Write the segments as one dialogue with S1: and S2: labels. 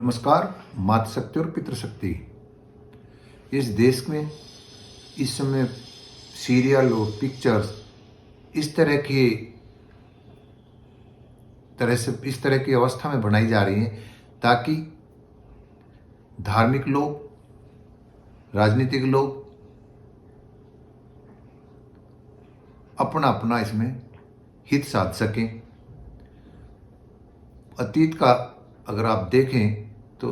S1: नमस्कार। मातृशक्ति और पितृशक्ति इस देश में इस समय सीरियल और पिक्चर्स इस तरह की इस तरह की अवस्था में बनाई जा रही हैं ताकि धार्मिक लोग, राजनीतिक लोग अपना अपना इसमें हित साध सकें। अतीत का अगर आप देखें तो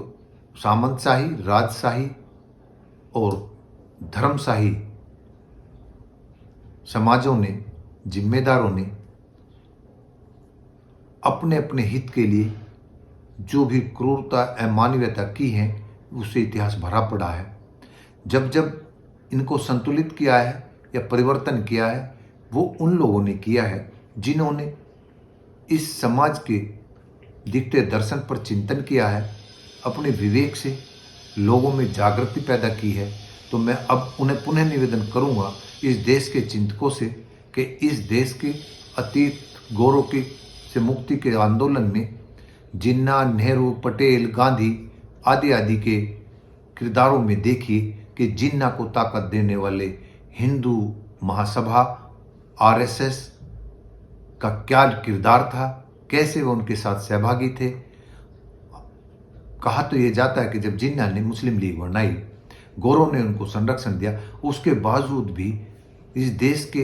S1: सामंतशाही, राजशाही और धर्मशाही समाजों ने, जिम्मेदारों ने अपने अपने हित के लिए जो भी क्रूरता, अमानवीयता की है उससे इतिहास भरा पड़ा है। जब जब इनको संतुलित किया है या परिवर्तन किया है वो उन लोगों ने किया है जिन्होंने इस समाज के दिखते दर्शन पर चिंतन किया है, अपने विवेक से लोगों में जागृति पैदा की है। तो मैं अब उन्हें पुनः निवेदन करूंगा इस देश के चिंतकों से कि इस देश के अतीत गौरव की से मुक्ति के आंदोलन में जिन्ना, नेहरू, पटेल, गांधी आदि आदि के किरदारों में देखिए कि जिन्ना को ताकत देने वाले हिंदू महासभा, आरएसएस का क्या किरदार था, कैसे वो उनके साथ सहभागी थे। कहा तो ये जाता है कि जब जिन्ना ने मुस्लिम लीग बनाई, गौरव ने उनको संरक्षण दिया, उसके बावजूद भी इस देश के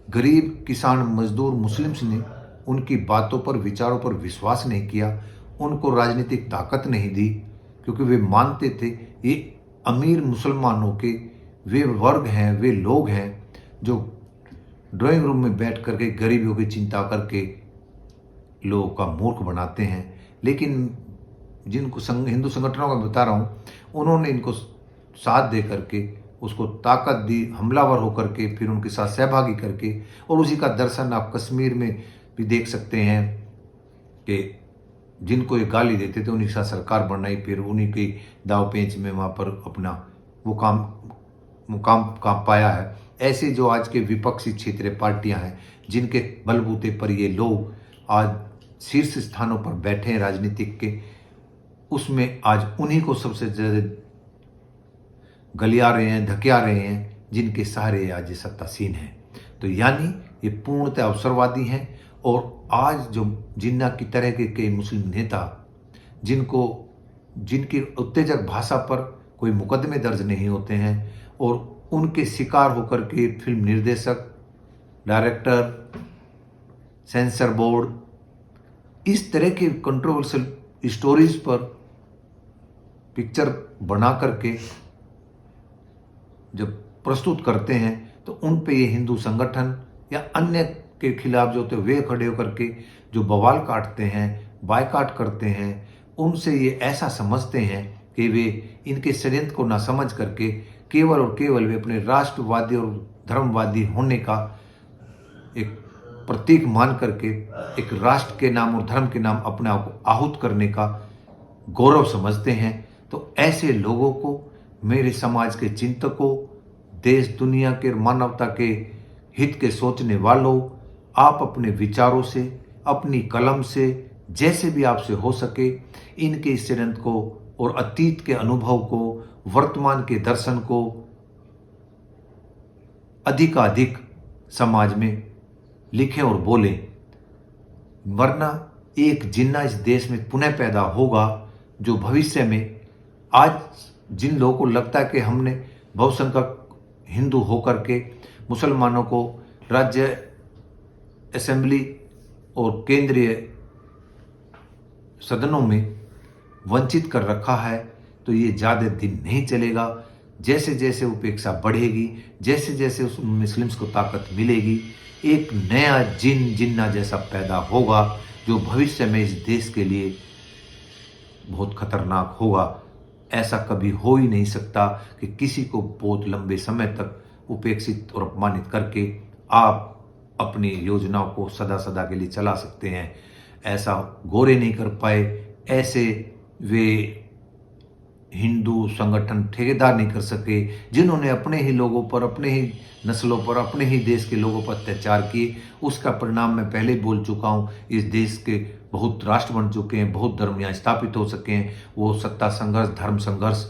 S1: गरीब किसान, मजदूर, मुस्लिम्स ने उनकी बातों पर, विचारों पर विश्वास नहीं किया, उनको राजनीतिक ताकत नहीं दी, क्योंकि वे मानते थे ये अमीर मुसलमानों के वे वर्ग हैं, वे लोग हैं जो ड्राइंग रूम में बैठ करके गरीबियों की चिंता करके लोगों का मूर्ख बनाते हैं। लेकिन जिनको हिंदू संगठनों का बता रहा हूँ, उन्होंने इनको साथ दे करके उसको ताकत दी, हमलावर होकर के, फिर उनके साथ सहभागी करके। और उसी का दर्शन आप कश्मीर में भी देख सकते हैं कि जिनको ये गाली देते थे उन्हीं के साथ सरकार बनाई, फिर उन्हीं के दाव पेंच में वहाँ पर अपना वो मुकाम पाया है। ऐसे जो आज के विपक्षी क्षेत्रीय पार्टियां हैं जिनके बलबूते पर ये लोग आज शीर्ष स्थानों पर बैठे हैं राजनीतिक के, उसमें आज उन्हीं को सबसे ज़्यादा गलिया रहे हैं, धकिया रहे हैं, जिनके सहारे आज ये सत्तासीन हैं। तो यानी ये पूर्णतः अवसरवादी हैं। और आज जो जिन्ना की तरह के मुस्लिम नेता जिनकी उत्तेजक भाषा पर कोई मुकदमे दर्ज नहीं होते हैं और उनके शिकार होकर के फिल्म निर्देशक, डायरेक्टर, सेंसर बोर्ड इस तरह के कंट्रोवर्शियल स्टोरीज पर पिक्चर बना करके जब प्रस्तुत करते हैं तो उन पे ये हिंदू संगठन या अन्य के खिलाफ जो होते वे खड़े होकर के जो बवाल काटते हैं, बायकाट करते हैं, उनसे ये ऐसा समझते हैं कि वे इनके षड्यंत्र को ना समझ करके केवल और केवल वे अपने राष्ट्रवादी और धर्मवादी होने का एक प्रतीक मान करके एक राष्ट्र के नाम और धर्म के नाम अपने आप को आहूत करने का गौरव समझते हैं। तो ऐसे लोगों को, मेरे समाज के चिंतकों, देश दुनिया के, मानवता के हित के सोचने वालों, आप अपने विचारों से, अपनी कलम से, जैसे भी आपसे हो सके इनके इस षड्यंत्र को और अतीत के अनुभव को, वर्तमान के दर्शन को अधिकाधिक समाज में लिखें और बोलें। वरना एक जिन्ना इस देश में पुनः पैदा होगा जो भविष्य में आज जिन लोगों को लगता है कि हमने बहुसंख्यक हिंदू होकर के मुसलमानों को राज्य असेंबली और केंद्रीय सदनों में वंचित कर रखा है, तो ये ज़्यादा दिन नहीं चलेगा। जैसे जैसे उपेक्षा बढ़ेगी, जैसे जैसे उस मुस्लिम्स को ताकत मिलेगी, एक नया जिन्ना जैसा पैदा होगा जो भविष्य में इस देश के लिए बहुत खतरनाक होगा। ऐसा कभी हो ही नहीं सकता कि किसी को बहुत लंबे समय तक उपेक्षित और अपमानित करके आप अपनी योजनाओं को सदा सदा के लिए चला सकते हैं। ऐसा गोरे नहीं कर पाए, ऐसे वे हिंदू संगठन ठेकेदार नहीं कर सके, जिन्होंने अपने ही लोगों पर, अपने ही नस्लों पर, अपने ही देश के लोगों पर अत्याचार किए, उसका परिणाम मैं पहले ही बोल चुका हूँ। इस देश के बहुत राष्ट्र बन चुके हैं, बहुत धर्म यहाँ स्थापित हो सके हैं, वो सत्ता संघर्ष, धर्म संघर्ष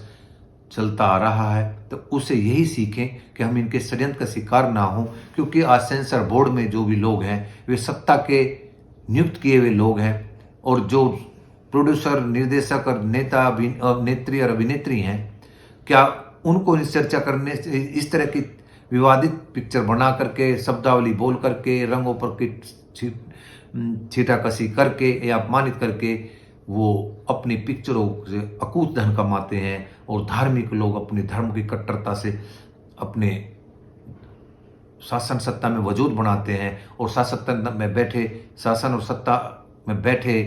S1: चलता आ रहा है। तो उसे यही सीखें कि हम इनके षड्यंत्र का शिकार ना हों, क्योंकि आज सेंसर बोर्ड में जो भी लोग हैं वे सत्ता के नियुक्त किए हुए लोग हैं, और जो प्रोड्यूसर, निर्देशक और नेता, नेत्री और अभिनेत्री हैं, क्या उनको इस चर्चा करने से, इस तरह की विवादित पिक्चर बना करके, शब्दावली बोल करके, रंगों पर छीटाकशी करके या अपमानित करके वो अपनी पिक्चरों से अकूत धन कमाते हैं, और धार्मिक लोग अपने धर्म की कट्टरता से अपने शासन सत्ता में वजूद बनाते हैं, और शासन और सत्ता में बैठे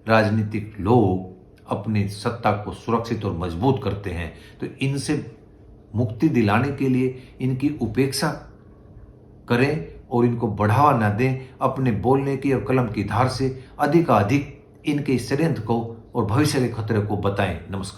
S1: राजनीतिक लोग अपनी सत्ता को सुरक्षित और मजबूत करते हैं। तो इनसे मुक्ति दिलाने के लिए इनकी उपेक्षा करें और इनको बढ़ावा न दें। अपने बोलने की और कलम की धार से अधिकाधिक इनके इस षड्यंत्र को और भविष्य के खतरे को बताएं। नमस्कार।